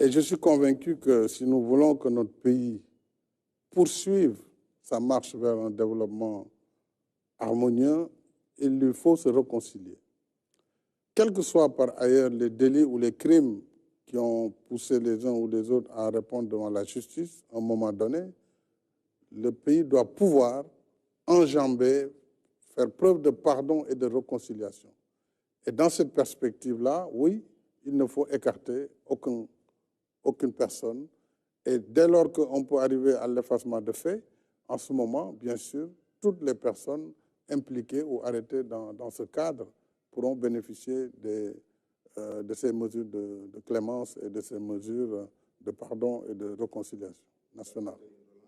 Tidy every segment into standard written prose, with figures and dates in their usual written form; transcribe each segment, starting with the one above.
Et je suis convaincu que si nous voulons que notre pays poursuive sa marche vers un développement harmonieux, il lui faut se réconcilier. Quels que soient par ailleurs les délits ou les crimes qui ont poussé les uns ou les autres à répondre devant la justice, à un moment donné, le pays doit pouvoir enjamber, faire preuve de pardon et de réconciliation. Et dans cette perspective-là, oui, il ne faut écarter aucune personne. Et dès lors qu'on peut arriver à l'effacement de faits, en ce moment, bien sûr, toutes les personnes impliquées ou arrêtées dans ce cadre pourront bénéficier de ces mesures de clémence et de ces mesures de pardon et de réconciliation nationale.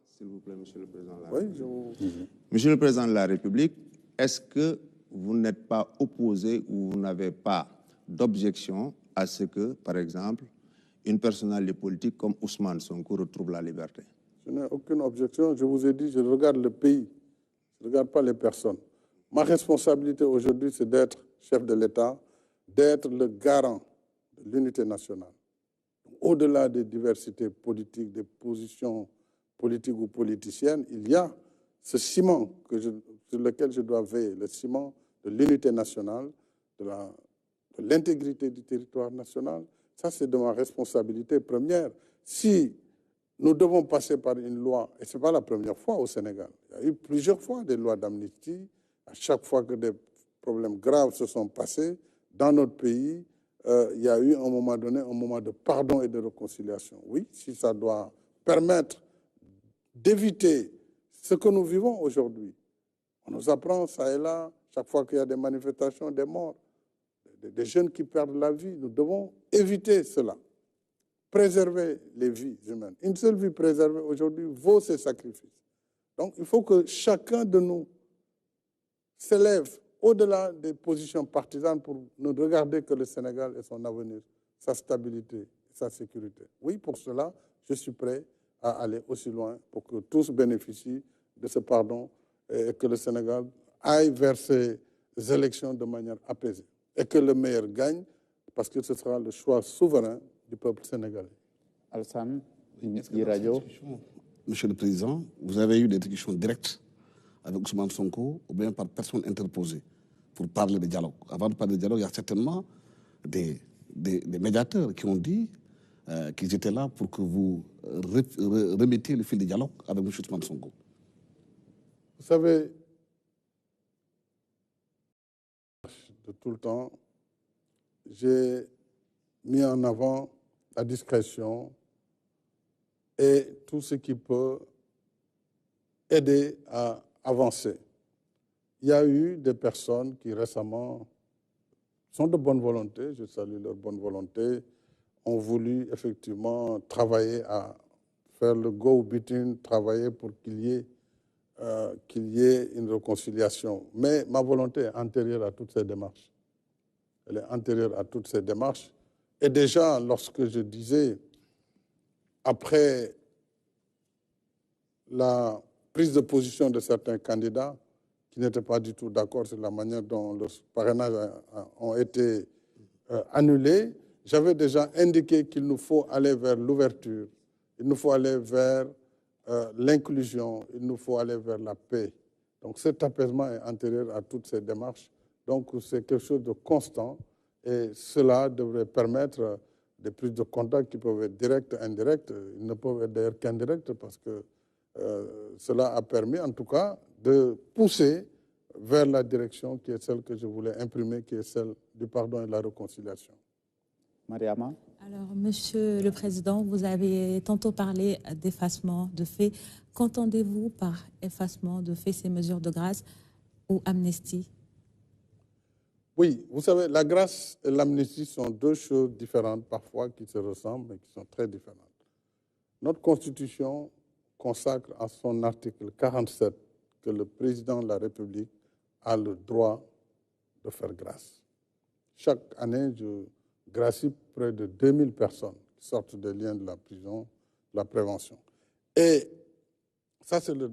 S'il vous plaît, Monsieur le Président de la Oui, République. Monsieur le Président de la République, est-ce que vous n'êtes pas opposé ou vous n'avez pas d'objection à ce que, par exemple, une personnalité politique comme Ousmane Sonko retrouve la liberté? Je n'ai aucune objection. Je vous ai dit, je regarde le pays. Je ne regarde pas les personnes. Ma responsabilité aujourd'hui, c'est d'être chef de l'État, d'être le garant de l'unité nationale. Au-delà des diversités politiques, des positions politiques ou politiciennes, il y a ce ciment sur lequel je dois veiller, le ciment de l'unité nationale, de l'intégrité du territoire national. Ça, c'est de ma responsabilité première. Si nous devons passer par une loi, et ce n'est pas la première fois au Sénégal, il y a eu plusieurs fois des lois d'amnistie. À chaque fois que des problèmes graves se sont passés dans notre pays, il y a eu à un moment donné un moment de pardon et de réconciliation. Oui, si ça doit permettre d'éviter ce que nous vivons aujourd'hui. On nous apprend ça et là, chaque fois qu'il y a des manifestations, des morts, des jeunes qui perdent la vie. Nous devons éviter cela, préserver les vies humaines. Une seule vie préservée aujourd'hui vaut ses sacrifices. Donc il faut que chacun de nous s'élève au-delà des positions partisanes pour ne regarder que le Sénégal et son avenir, sa stabilité, sa sécurité. Oui, pour cela, je suis prêt à aller aussi loin pour que tous bénéficient de ce pardon et que le Sénégal aille vers ces élections de manière apaisée et que le meilleur gagne parce que ce sera le choix souverain du peuple sénégalais. Alassane, Monsieur le Président, vous avez eu des discussions directes avec Ousmane Sonko ou bien par personne interposée pour parler de dialogue. Avant de parler de dialogue, il y a certainement des médiateurs qui ont dit qu'ils étaient là pour que vous remettiez le fil du dialogue avec M. Ousmane Sonko. Vous savez, de tout le temps, j'ai mis en avant la discrétion et tout ce qui peut aider à avancer. Il y a eu des personnes qui récemment sont de bonne volonté, je salue leur bonne volonté, ont voulu effectivement travailler à faire le go-between, travailler pour qu'il y ait une réconciliation. Mais ma volonté est antérieure à toutes ces démarches. Elle est antérieure à toutes ces démarches. Et déjà, lorsque je disais, après la prise de position de certains candidats qui n'étaient pas du tout d'accord sur la manière dont leurs parrainages ont été annulés, j'avais déjà indiqué qu'il nous faut aller vers l'ouverture, il nous faut aller vers l'inclusion, il nous faut aller vers la paix. Donc cet apaisement est antérieur à toutes ces démarches. Donc c'est quelque chose de constant et cela devrait permettre des prises de contact qui peuvent être directes, indirectes. Ils ne peuvent être d'ailleurs qu'indirectes parce que cela a permis en tout cas de pousser vers la direction qui est celle que je voulais imprimer, qui est celle du pardon et de la réconciliation. Mariama. Alors, Monsieur le Président, vous avez tantôt parlé d'effacement de faits. Qu'entendez-vous par effacement de faits, ces mesures de grâce ou amnistie? Oui, vous savez, la grâce et l'amnistie sont deux choses différentes, parfois qui se ressemblent, mais qui sont très différentes. Notre Constitution consacre à son article 47 que le président de la République a le droit de faire grâce. Chaque année, je gracie près de 2000 personnes qui sortent des liens de la prison, de la prévention. Et ça, c'est le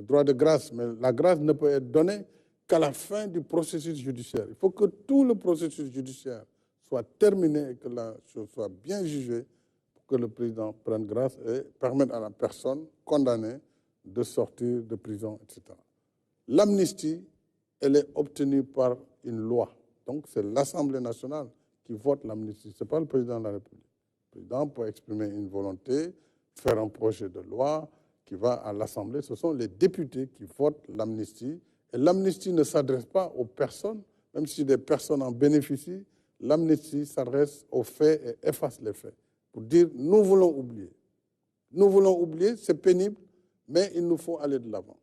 droit de grâce, mais la grâce ne peut être donnée qu'à la fin du processus judiciaire. Il faut que tout le processus judiciaire soit terminée et que la chose soit bien jugée pour que le président prenne grâce et permette à la personne condamnée de sortir de prison, etc. L'amnistie, elle est obtenue par une loi. Donc, c'est l'Assemblée nationale qui vote l'amnistie. Ce n'est pas le président de la République. Le président peut exprimer une volonté, faire un projet de loi qui va à l'Assemblée. Ce sont les députés qui votent l'amnistie. Et l'amnistie ne s'adresse pas aux personnes, même si des personnes en bénéficient. L'amnistie s'adresse aux faits et efface les faits. Pour dire, nous voulons oublier. Nous voulons oublier, c'est pénible, mais il nous faut aller de l'avant.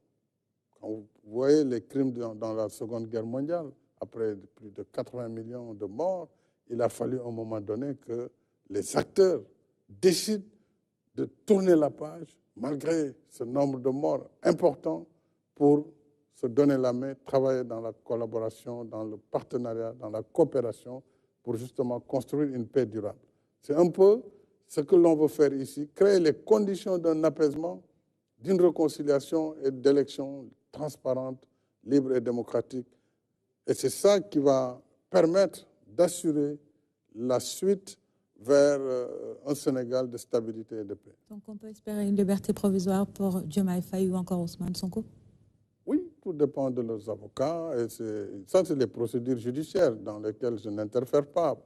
Quand vous voyez les crimes dans la Seconde Guerre mondiale, après plus de 80 millions de morts, il a fallu à un moment donné que les acteurs décident de tourner la page, malgré ce nombre de morts important, pour se donner la main, travailler dans la collaboration, dans le partenariat, dans la coopération, pour justement construire une paix durable. C'est un peu ce que l'on veut faire ici, créer les conditions d'un apaisement, d'une réconciliation et d'élections transparentes, libres et démocratiques. Et c'est ça qui va permettre d'assurer la suite vers un Sénégal de stabilité et de paix. Donc on peut espérer une liberté provisoire pour Diomaye Faye ou encore Ousmane Sonko? Oui, tout dépend de leurs avocats. Et ça, c'est les procédures judiciaires dans lesquelles je n'interfère pas.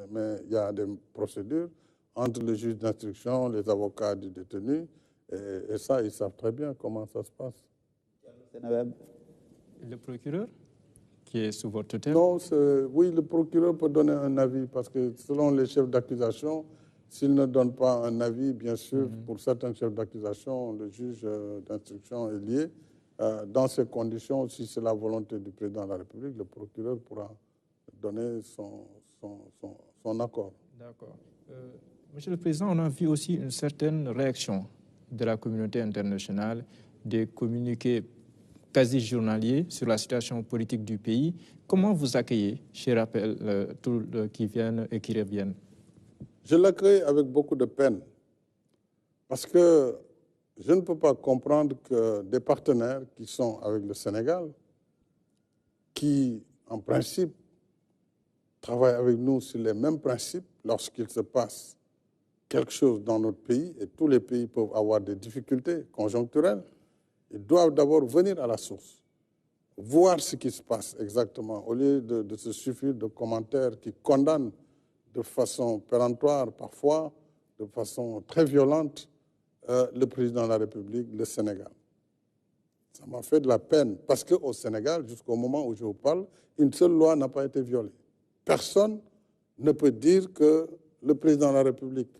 Mais il y a des procédures entre le juge d'instruction, les avocats du détenu. Et ça, ils savent très bien comment ça se passe. Le procureur qui est sous votre tutelle? Non, oui, le procureur peut donner un avis parce que selon les chefs d'accusation, s'il ne donne pas un avis, bien sûr, pour certains chefs d'accusation, le juge d'instruction est lié. Dans ces conditions, si c'est la volonté du président de la République, le procureur pourra donner son accord. D'accord. Monsieur le Président, on a vu aussi une certaine réaction de la communauté internationale, des communiqués quasi journaliers sur la situation politique du pays. Comment vous accueillez, je rappelle, tous qui viennent et qui reviennent? Je l'accueille avec beaucoup de peine parce que je ne peux pas comprendre que des partenaires qui sont avec le Sénégal, qui en principe travaillent avec nous sur les mêmes principes, lorsqu'il se passe quelque chose dans notre pays, et tous les pays peuvent avoir des difficultés conjoncturelles, ils doivent d'abord venir à la source, voir ce qui se passe exactement, au lieu de se suffire de commentaires qui condamnent de façon péremptoire, parfois de façon très violente, le président de la République, le Sénégal. Ça m'a fait de la peine, parce qu'au Sénégal, jusqu'au moment où je vous parle, une seule loi n'a pas été violée. Personne ne peut dire que le président de la République,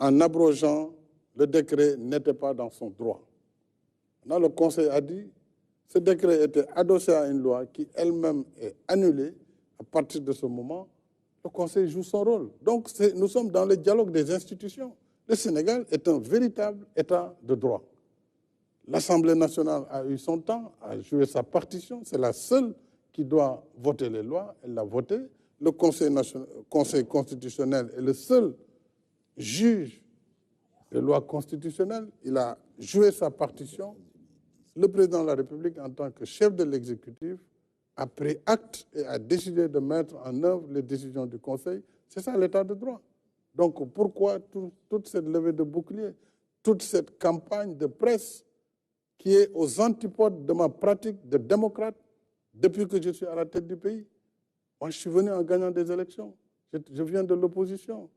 en abrogeant le décret, n'était pas dans son droit. Là, le Conseil a dit que ce décret était adossé à une loi qui elle-même est annulée. À partir de ce moment, le Conseil joue son rôle. Donc, nous sommes dans le dialogue des institutions. Le Sénégal est un véritable État de droit. L'Assemblée nationale a eu son temps, a joué sa partition. C'est la seule qui doit voter les lois. Elle l'a voté. Le Conseil constitutionnel est le seul juge des lois constitutionnelles. Il a joué sa partition. Le président de la République, en tant que chef de l'exécutif, a pris acte et a décidé de mettre en œuvre les décisions du Conseil. C'est ça l'état de droit. Donc pourquoi toute cette levée de bouclier, toute cette campagne de presse qui est aux antipodes de ma pratique de démocrate depuis que je suis à la tête du pays? Moi, je suis venu en gagnant des élections. Je viens de l'opposition.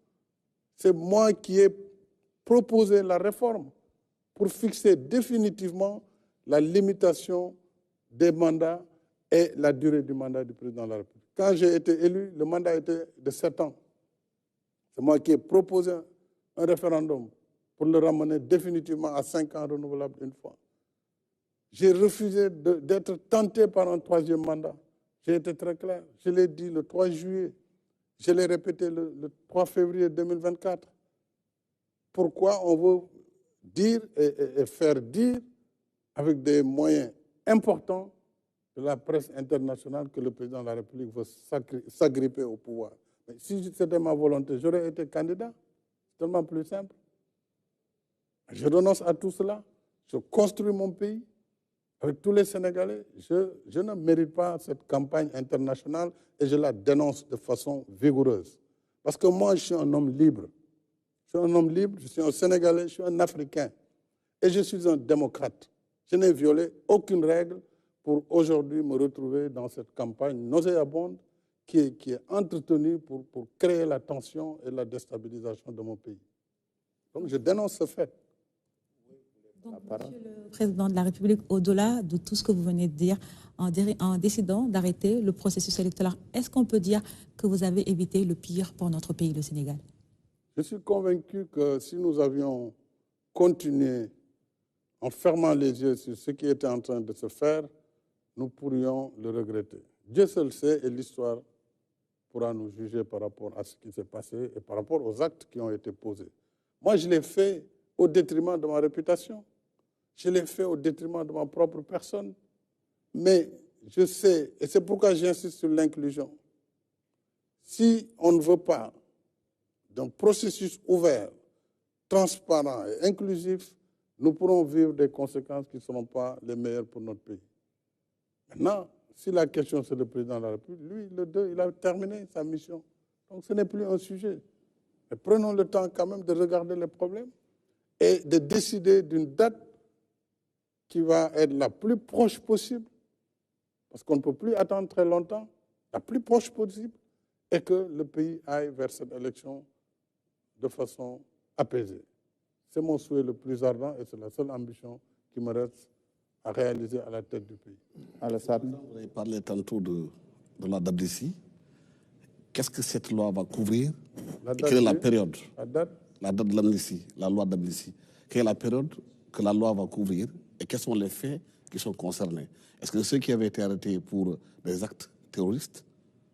C'est moi qui ai proposé la réforme pour fixer définitivement la limitation des mandats et la durée du mandat du président de la République. Quand j'ai été élu, le mandat était de 7 ans. C'est moi qui ai proposé un référendum pour le ramener définitivement à 5 ans renouvelable une fois. J'ai refusé d'être tenté par un 3e mandat. J'ai été très clair. Je l'ai dit le 3 juillet. Je l'ai répété le 3 février 2024. Pourquoi on veut dire et faire dire avec des moyens importants de la presse internationale que le président de la République veut s'agripper au pouvoir? Mais si c'était ma volonté, j'aurais été candidat. C'est tellement plus simple. Je renonce à tout cela. Je construis mon pays avec tous les Sénégalais. Je ne mérite pas cette campagne internationale et je la dénonce de façon vigoureuse. Parce que moi, je suis un homme libre. Je suis un homme libre, je suis un Sénégalais, je suis un Africain. Et je suis un démocrate. Je n'ai violé aucune règle pour aujourd'hui me retrouver dans cette campagne nauséabonde qui est entretenue pour créer la tension et la déstabilisation de mon pays. Donc je dénonce ce fait. Donc, Monsieur le Président de la République, au-delà de tout ce que vous venez de dire, en décidant d'arrêter le processus électoral, est-ce qu'on peut dire que vous avez évité le pire pour notre pays, le Sénégal? Je suis convaincu que si nous avions continué en fermant les yeux sur ce qui était en train de se faire, nous pourrions le regretter. Dieu seul sait et l'histoire pourra nous juger par rapport à ce qui s'est passé et par rapport aux actes qui ont été posés. Moi, je l'ai fait au détriment de ma réputation. Je l'ai fait au détriment de ma propre personne. Mais je sais, et c'est pourquoi j'insiste sur l'inclusion. Si on ne veut pas d'un processus ouvert, transparent et inclusif, nous pourrons vivre des conséquences qui ne seront pas les meilleures pour notre pays. Maintenant, si la question c'est le président de la République, lui, le 2, il a terminé sa mission. Donc ce n'est plus un sujet. Mais prenons le temps quand même de regarder les problèmes et de décider d'une date qui va être la plus proche possible, parce qu'on ne peut plus attendre très longtemps, la plus proche possible, et que le pays aille vers cette élection de façon apaisée. C'est mon souhait le plus ardent et c'est la seule ambition qui me reste à réaliser à la tête du pays. Alassane. Vous avez parlé tantôt de la loi d'amnistie. Qu'est-ce que cette loi va couvrir? Quelle est la période? La date de l'amnistie, la loi d'amnistie. Quelle est la période que la loi va couvrir et quels sont les faits qui sont concernés? Est-ce que ceux qui avaient été arrêtés pour des actes terroristes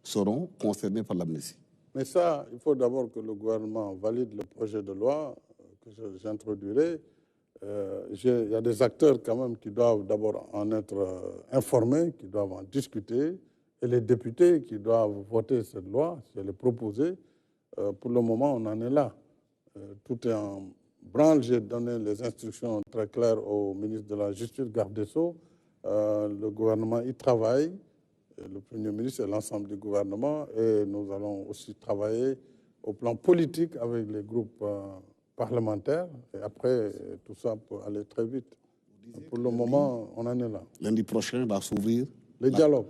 seront concernés par l'amnistie? Mais ça, il faut d'abord que le gouvernement valide le projet de loi que j'introduirai. Il y a des acteurs quand même qui doivent d'abord en être informés, qui doivent en discuter, et les députés qui doivent voter cette loi, si elle est proposée. Pour le moment, on en est là. Tout est en branle. J'ai donné les instructions très claires au ministre de la Justice, garde des Sceaux. Le gouvernement y travaille, le Premier ministre et l'ensemble du gouvernement, et nous allons aussi travailler au plan politique avec les groupes parlementaires, et après, tout ça peut aller très vite. Pour le moment, on en est là. Lundi prochain va s'ouvrir le dialogue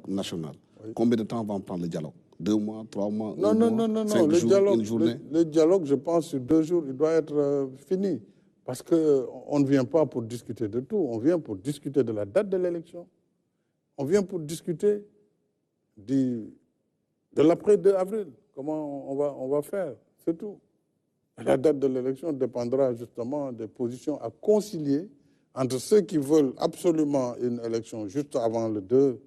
national. Oui. Combien de temps va en prendre le dialogue? 2 mois, 3 mois? Non, non. 5 jours, une journée? Le dialogue, je pense, sur 2 jours, il doit être fini. Parce qu'on ne vient pas pour discuter de tout, on vient pour discuter de la date de l'élection. On vient pour discuter de l'après 2 avril, comment on va faire, c'est tout. La date de l'élection dépendra justement des positions à concilier entre ceux qui veulent absolument une élection juste avant le 2,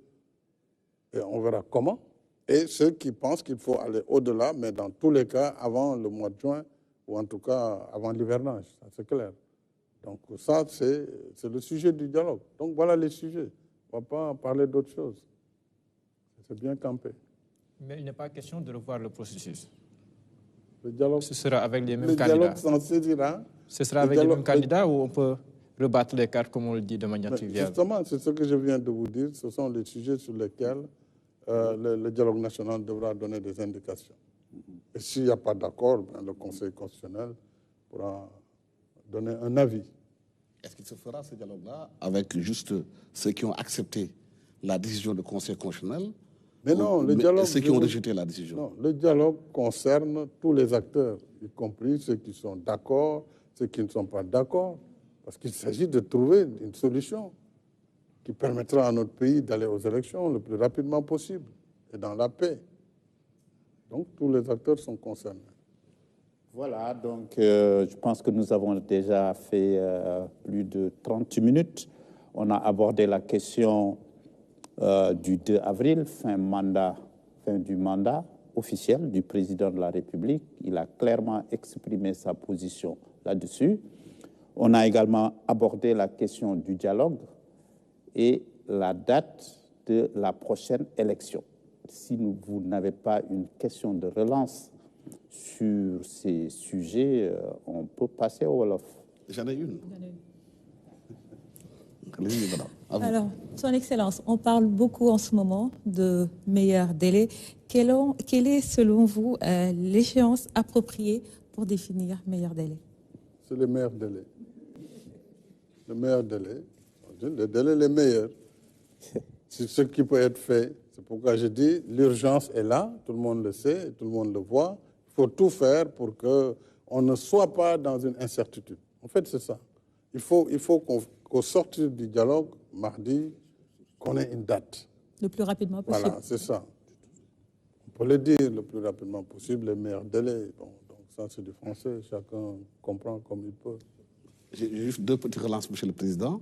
et on verra comment, et ceux qui pensent qu'il faut aller au-delà, mais dans tous les cas avant le mois de juin, ou en tout cas avant l'hivernage, ça c'est clair. Donc ça, c'est le sujet du dialogue. Donc voilà les sujets. On ne va pas parler d'autre chose. C'est bien campé. Mais il n'est pas question de revoir le processus. Le dialogue, ce sera avec les mêmes candidats. Le dialogue s'en saisira. Ce sera avec les mêmes candidats ou on peut rebattre les cartes, comme on le dit, de manière triviale? Justement, c'est ce que je viens de vous dire. Ce sont les sujets sur lesquels le dialogue national devra donner des indications. Et s'il n'y a pas d'accord, le Conseil constitutionnel pourra donner un avis. Est-ce qu'il se fera ce dialogue-là avec juste ceux qui ont accepté la décision du Conseil constitutionnel? Mais non, le dialogue, ceux qui ont rejeté la décision? Non, le dialogue concerne tous les acteurs, y compris ceux qui sont d'accord, ceux qui ne sont pas d'accord, parce qu'il s'agit de trouver une solution qui permettra à notre pays d'aller aux élections le plus rapidement possible et dans la paix. Donc tous les acteurs sont concernés. Voilà, donc je pense que nous avons déjà fait plus de 30 minutes. On a abordé la question du 2 avril, fin du mandat officiel du président de la République. Il a clairement exprimé sa position là-dessus. On a également abordé la question du dialogue et la date de la prochaine élection. Si vous n'avez pas une question de relance sur ces sujets, on peut passer au Wolof. J'en ai une. Allez-y, madame. À vous. Alors, Son Excellence, on parle beaucoup en ce moment de meilleurs délais. Quelle est, selon vous, l'échéance appropriée pour définir meilleur délai? C'est le meilleur délai. Le meilleur délai. Le délai les meilleurs. C'est ce qui peut être fait. C'est pourquoi je dis l'urgence est là, tout le monde le sait, tout le monde le voit. Il faut tout faire pour qu'on ne soit pas dans une incertitude. En fait, c'est ça. Il faut qu'au sortir du dialogue, mardi, qu'on ait une date. Le plus rapidement possible. Voilà, c'est ça. On peut le dire le plus rapidement possible, les meilleurs délais. Bon, donc ça, c'est du français, chacun comprend comme il peut. J'ai juste deux petites relances, Monsieur le Président.